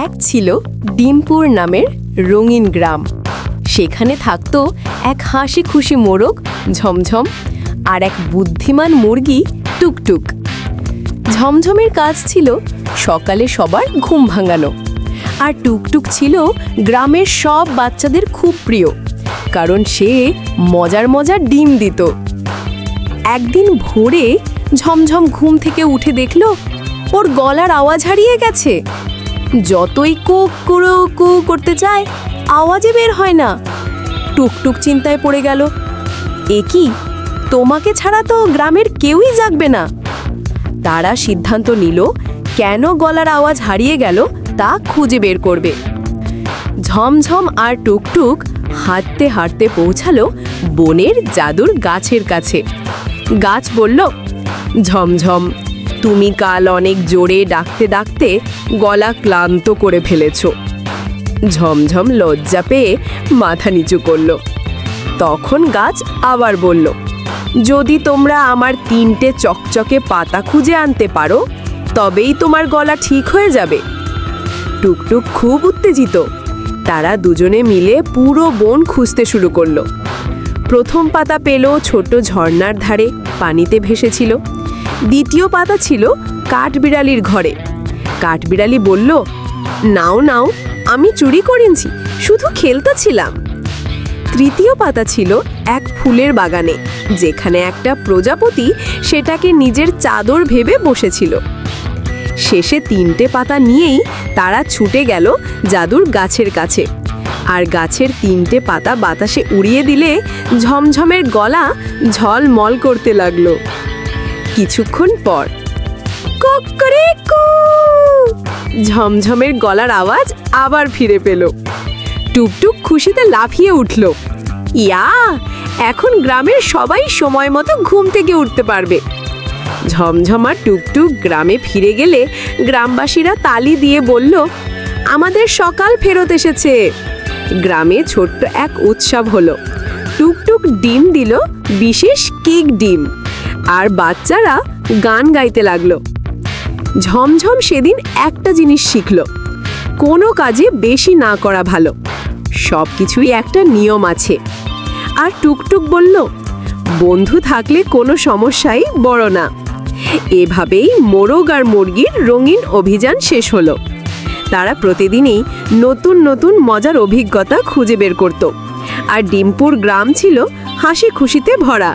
এক ছিল ডিমপুর নামের রঙিন গ্রাম। সেখানে থাকতো এক হাসি খুশি মোরগ ঝমঝম আর এক বুদ্ধিমান মুরগি টুকটুক। ঝমঝমের কাজ ছিল সকালে সবার ঘুম ভাঙানো, আর টুকটুক ছিল গ্রামের সব বাচ্চাদের খুব প্রিয়, কারণ সে মজার মজার ডিম দিত। একদিন ভোরে ঝমঝম ঘুম থেকে উঠে দেখল ওর গলার আওয়াজ হারিয়ে গেছে। যতই কুক কুড়ো কু করতে চায়, আওয়াজে বের হয় না। টুকটুক চিন্তায় পড়ে গেল, এ কি, তোমাকে ছাড়া তো গ্রামের কেউই জাগবে না। তারা সিদ্ধান্ত নিল কেন গলার আওয়াজ হারিয়ে গেল তা খুঁজে বের করবে। ঝমঝম আর টুকটুক হাঁটতে হাঁটতে পৌঁছালো বনের জাদুর গাছের কাছে। গাছ বলল, ঝমঝম, তুমি কাল অনেক জোরে ডাকতে ডাকতে গলা ক্লান্ত করে ফেলেছ। ঝমঝম লজ্জা পেয়ে মাথা নিচু করল। তখন গাছ আবার বলল, যদি তোমরা আমার 3টে চকচকে পাতা খুঁজে আনতে পারো, তবেই তোমার গলা ঠিক হয়ে যাবে। টুকটুক খুব উত্তেজিত। তারা দুজনে মিলে পুরো বন খুঁজতে শুরু করলো। প্রথম পাতা পেল ছোট ঝর্ণার ধারে, পানিতে ভেসেছিল। দ্বিতীয় পাতা ছিল কাঠবিড়ালির ঘরে। কাঠবিড়ালি বলল, নাও নাও, আমি চুরি করেছি, শুধু খেলতেছিলাম। তৃতীয় পাতা ছিল এক ফুলের বাগানে, যেখানে একটা প্রজাপতি সেটাকে নিজের চাদর ভেবে বসেছিল। শেষে 3টে পাতা নিয়েই তারা ছুটে গেল জাদুর গাছের কাছে, আর গাছের 3টে পাতা বাতাসে উড়িয়ে দিলে ঝমঝমের গলা ঝলমল করতে লাগলো। কিছুক্ষণ পর কুকুরেকু, ঝমঝমের গলার আওয়াজ আবার ফিরে পেল। টুকটুক খুশিতে লাফিয়ে উঠল, ইয়া, এখন গ্রামের সবাই সময় মতো ঘুম থেকে উঠতে পারবে। ঝমঝম আর টুকটুক গ্রামে ফিরে গেলে গ্রামবাসীরা তালি দিয়ে বলল, আমাদের সকাল ফেরত এসেছে। গ্রামে ছোট্ট এক উৎসব হলো। টুকটুক ডিম দিল, বিশেষ কেক ডিম, আর বাচ্চারা গান গাইতে লাগলো। ঝমঝম সেদিন একটা জিনিস শিখল, কোনো কাজে বেশি না করা ভালো, সব কিছুই একটা নিয়ম আছে। আর টুকটুক বলল, বন্ধু থাকলে কোনো সমস্যাই বড় না। এভাবেই মোরগ আর মুরগির রঙিন অভিযান শেষ হলো। তারা প্রতিদিনই নতুন নতুন মজার অভিজ্ঞতা খুঁজে বের করত, আর ডিমপুর গ্রাম ছিল হাসি খুশিতে ভরা।